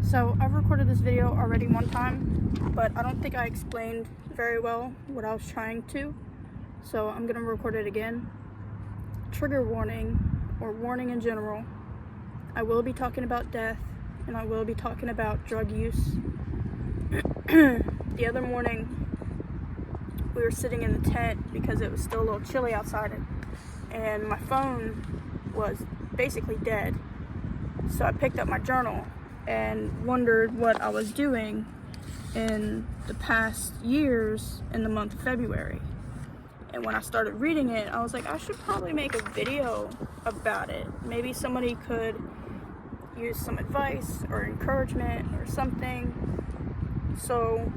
So I've recorded this video already one time, but I don't think I explained very well what I was trying to. So I'm gonna record it again. Trigger warning, or warning in general. I will be talking about death, and I will be talking about drug use. The other morning, we were sitting in the tent because it was still a little chilly outside, and my phone was basically dead. So I picked up my journal and wondered what I was doing in the past years in the month of February. And when I started reading it, I was like, I should probably make a video about it. Maybe somebody could use some advice or encouragement or something. So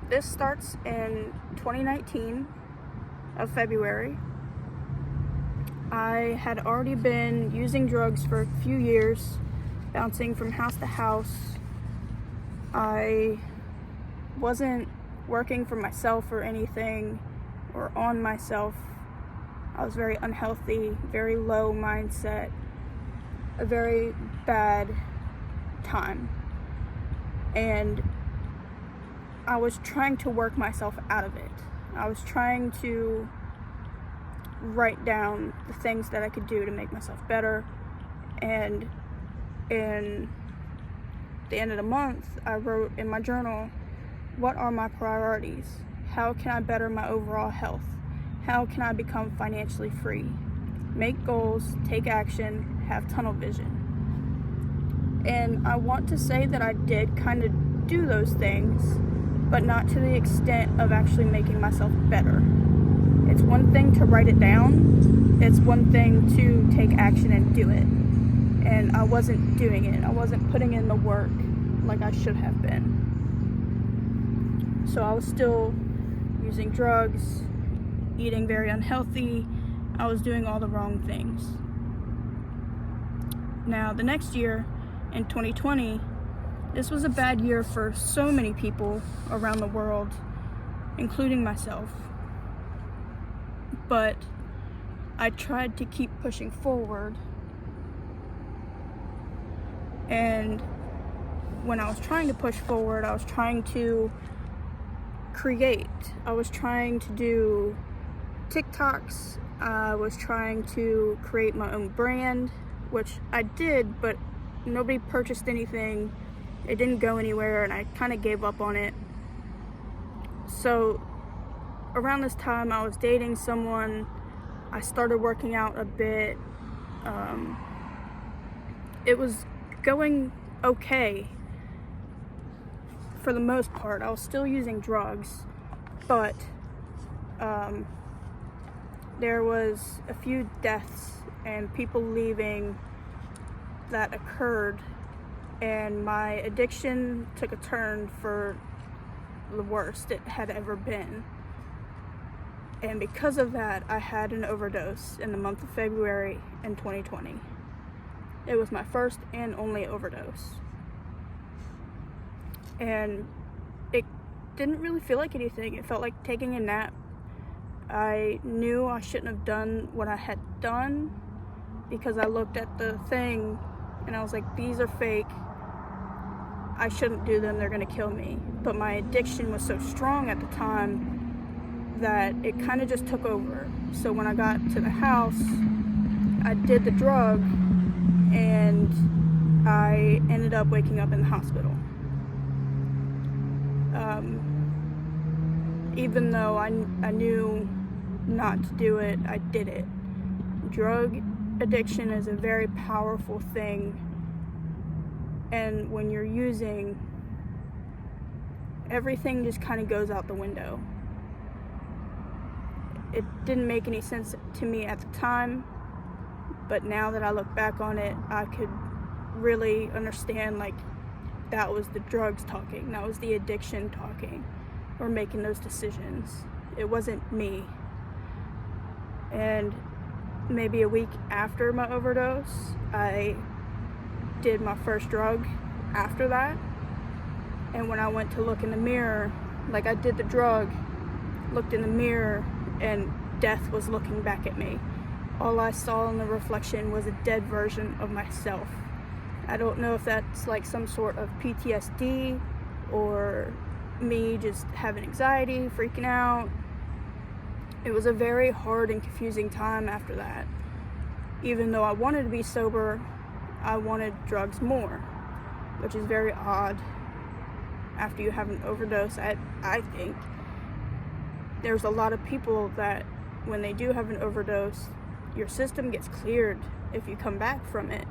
this starts in 2019 of February. I had already been using drugs for a few years, bouncing from house to house. I wasn't working for myself or anything, or on myself. I was very unhealthy, very low mindset, a very bad time. And I was trying to work myself out of it. I was trying to write down the things that I could do to make myself better. And in the end of the month, I wrote in my journal, what are my priorities? How can I better my overall health? How can I become financially free? Make goals, take action, have tunnel vision. And I want to say that I did kind of do those things, but not to the extent of actually making myself better. It's one thing to write it down. It's one thing to take action and do it. And I wasn't doing it. I wasn't putting in the work like I should have been. So I was still using drugs, eating very unhealthy. I was doing all the wrong things. Now, the next year, in 2020, this was a bad year for so many people around the world, including myself. But I tried to keep pushing forward. And when I was trying to push forward, I was trying to create. I was trying to do TikToks. I was trying to create my own brand, which I did, but nobody purchased anything. It didn't go anywhere, and I kind of gave up on it. So around this time, I was dating someone. I started working out a bit. It was going okay for the most part. I was still using drugs, but there was a few deaths and people leaving that occurred, and my addiction took a turn for the worst it had ever been. And because of that, I had an overdose in the month of February in 2020. It was my first and only overdose. And it didn't really feel like anything. It felt like taking a nap. I knew I shouldn't have done what I had done because I looked at the thing and I was like, these are fake. I shouldn't do them. They're gonna kill me. But my addiction was so strong at the time that it kind of just took over. So when I got to the house, I did the drug and I ended up waking up in the hospital. Even though I knew not to do it, I did it. Drug addiction is a very powerful thing, and when you're using, everything just kind of goes out the window. It didn't make any sense to me at the time, but now that I look back on it, I could really understand, like, that was the drugs talking, that was the addiction talking, or making those decisions. It wasn't me. And maybe a week after my overdose, I did my first drug after that. And when I went to look in the mirror, like, I did the drug, looked in the mirror, and death was looking back at me. All I saw in the reflection was a dead version of myself. I don't know if that's like some sort of PTSD or me just having anxiety, freaking out. It was a very hard and confusing time after that. Even though I wanted to be sober, I wanted drugs more, which is very odd after you have an overdose. I think there's a lot of people that when they do have an overdose, your system gets cleared if you come back from it.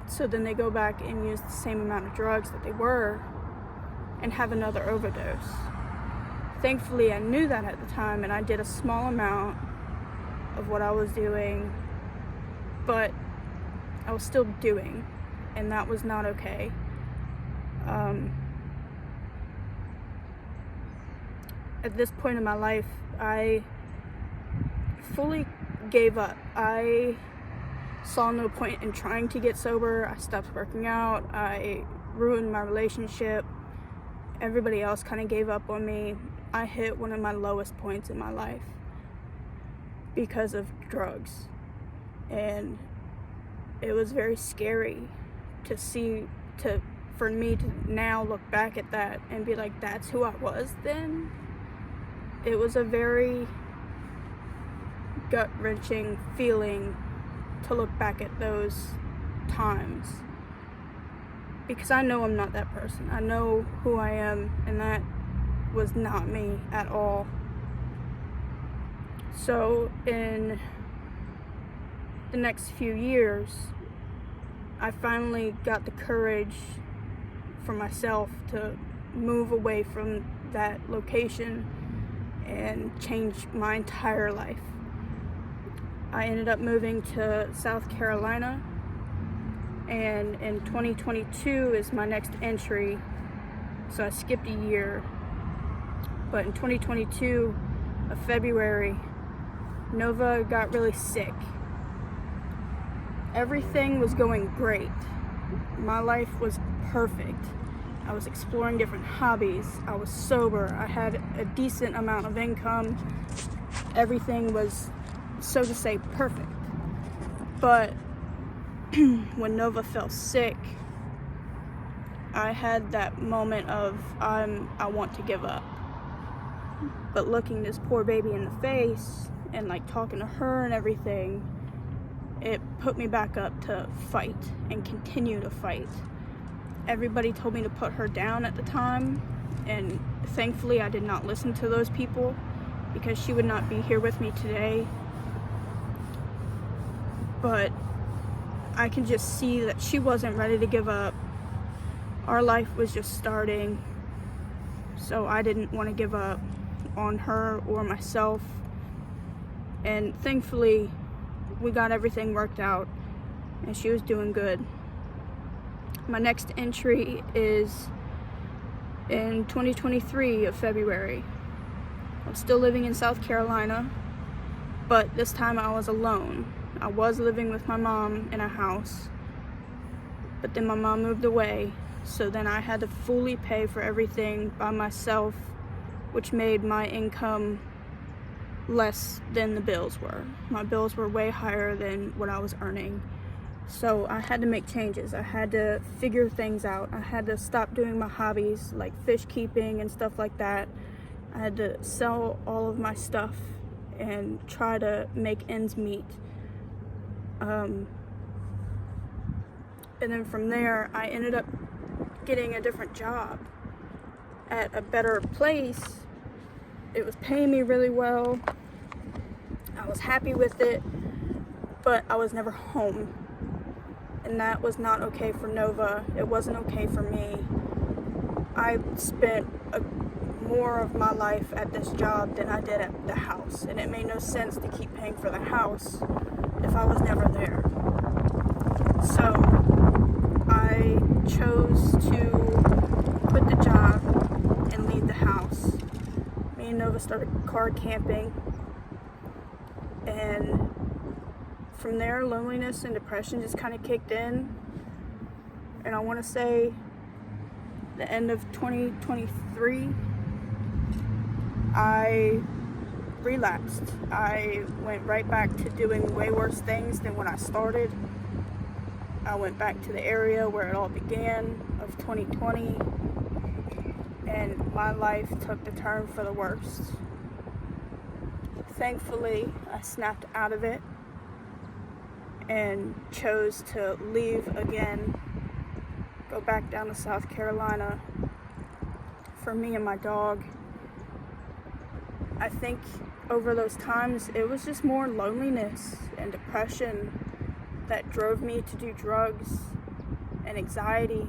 So then they go back and use the same amount of drugs that they were and have another overdose. Thankfully, I knew that at the time, and I did a small amount of what I was doing, but I was still doing, and that was not okay. At this point in my life, I fully gave up. I saw no point in trying to get sober. I stopped working out. I ruined my relationship. Everybody else kind of gave up on me. I hit one of my lowest points in my life because of drugs. And it was very scary for me to now look back at that and be like, that's who I was then. It was a very gut-wrenching feeling to look back at those times, because I know I'm not that person. I know who I am, and that was not me at all. So in the next few years, I finally got the courage for myself to move away from that location and change my entire life. I ended up moving to South Carolina, and in 2022 is my next entry, so I skipped a year. But in 2022 of February, Nova got really sick. Everything was going great. My life was perfect. I was exploring different hobbies. I was sober. I had a decent amount of income. Everything was, so to say, perfect. But when Nova fell sick, I had that moment of I want to give up. But looking this poor baby in the face and like talking to her and everything, it put me back up to fight and continue to fight. Everybody told me to put her down at the time, and thankfully I did not listen to those people, because she would not be here with me today. But I can just see that she wasn't ready to give up. Our life was just starting, so I didn't want to give up on her or myself. And thankfully we got everything worked out and she was doing good. My next entry is in 2023 of February. I'm still living in South Carolina, but this time I was alone. I was living with my mom in a house, but then my mom moved away, so then I had to fully pay for everything by myself, which made my income less than the bills were. My bills were way higher than what I was earning. So I had to make changes. I had to figure things out. I had to stop doing my hobbies like fish keeping and stuff like that. I had to sell all of my stuff and try to make ends meet. And then from there, I ended up getting a different job at a better place. It was paying me really well. I was happy with it, but I was never home. And that was not okay for Nova. It wasn't okay for me. I spent more of my life at this job than I did at the house, and it made no sense to keep paying for the house if I was never there. So I chose to quit the job and leave the house. Me and Nova started car camping, and from there, loneliness and depression just kind of kicked in. And I want to say the end of 2023, I relapsed. I went right back to doing way worse things than when I started. I went back to the area where it all began of 2020, and my life took the turn for the worst. Thankfully, I snapped out of it and chose to leave again, go back down to South Carolina for me and my dog. I think over those times, it was just more loneliness and depression that drove me to do drugs, and anxiety.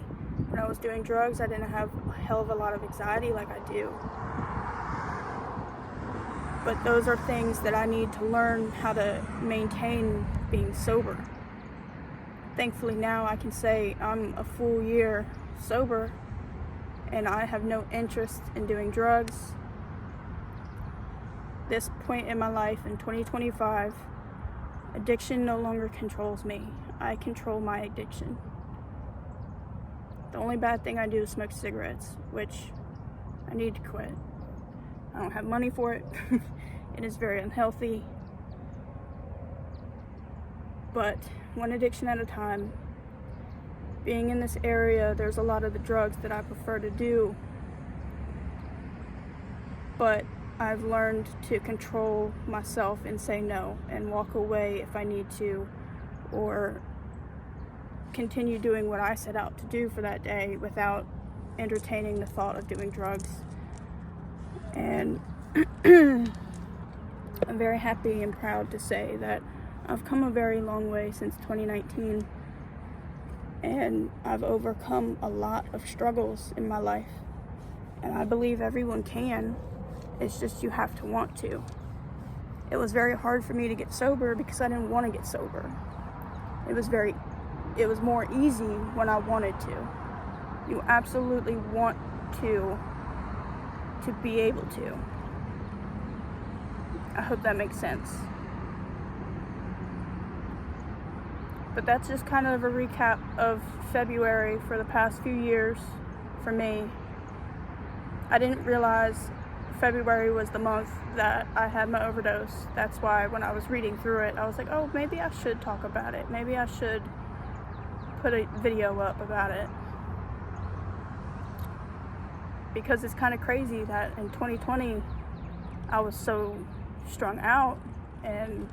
When I was doing drugs, I didn't have a hell of a lot of anxiety like I do. But those are things that I need to learn how to maintain being sober. Thankfully now I can say I'm a full year sober and I have no interest in doing drugs. This point in my life in 2025, addiction no longer controls me. I control my addiction. The only bad thing I do is smoke cigarettes, which I need to quit. I don't have money for it. It is very unhealthy. But one addiction at a time. Being in this area, there's a lot of the drugs that I prefer to do. But I've learned to control myself and say no and walk away if I need to, or continue doing what I set out to do for that day without entertaining the thought of doing drugs. And I'm very happy and proud to say that I've come a very long way since 2019, and I've overcome a lot of struggles in my life, and I believe everyone can. It's just you have to want to. It was very hard for me to get sober because I didn't want to get sober. It was more easy when I wanted to. You absolutely want to be able to. I hope that makes sense. But that's just kind of a recap of February for the past few years for me. I didn't realize February was the month that I had my overdose. That's why when I was reading through it, I was like, oh, maybe I should talk about it. Maybe I should put a video up about it. Because it's kind of crazy that in 2020, I was so strung out and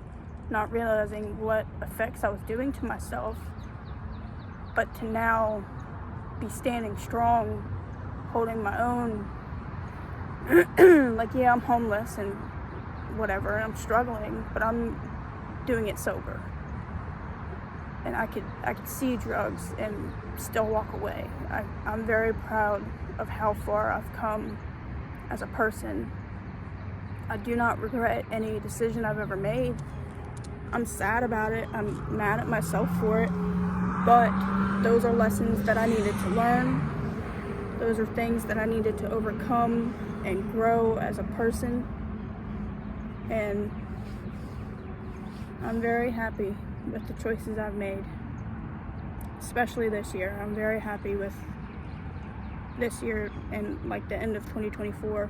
not realizing what effects I was doing to myself. But to now be standing strong, holding my own. Like, yeah, I'm homeless and whatever, and I'm struggling, but I'm doing it sober. And I could see drugs and still walk away. I'm very proud of how far I've come as a person. I do not regret any decision I've ever made. I'm sad about it. I'm mad at myself for it. But those are lessons that I needed to learn. Those are things that I needed to overcome and grow as a person. And I'm very happy with the choices I've made, especially this year. I'm very happy with this year and like the end of 2024.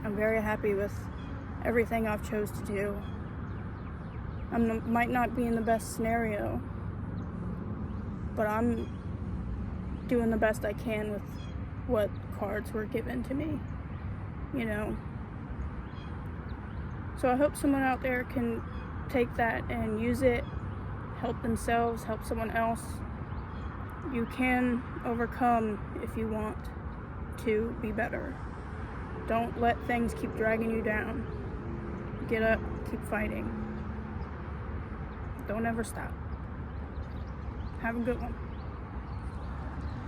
I'm very happy with everything I've chose to do. I might not be in the best scenario, but I'm doing the best I can with what cards were given to me, you know. So I hope someone out there can take that and use it, help themselves, help someone else. You can overcome if you want to be better. Don't let things keep dragging you down. Get up, keep fighting. Don't ever stop. Have a good one.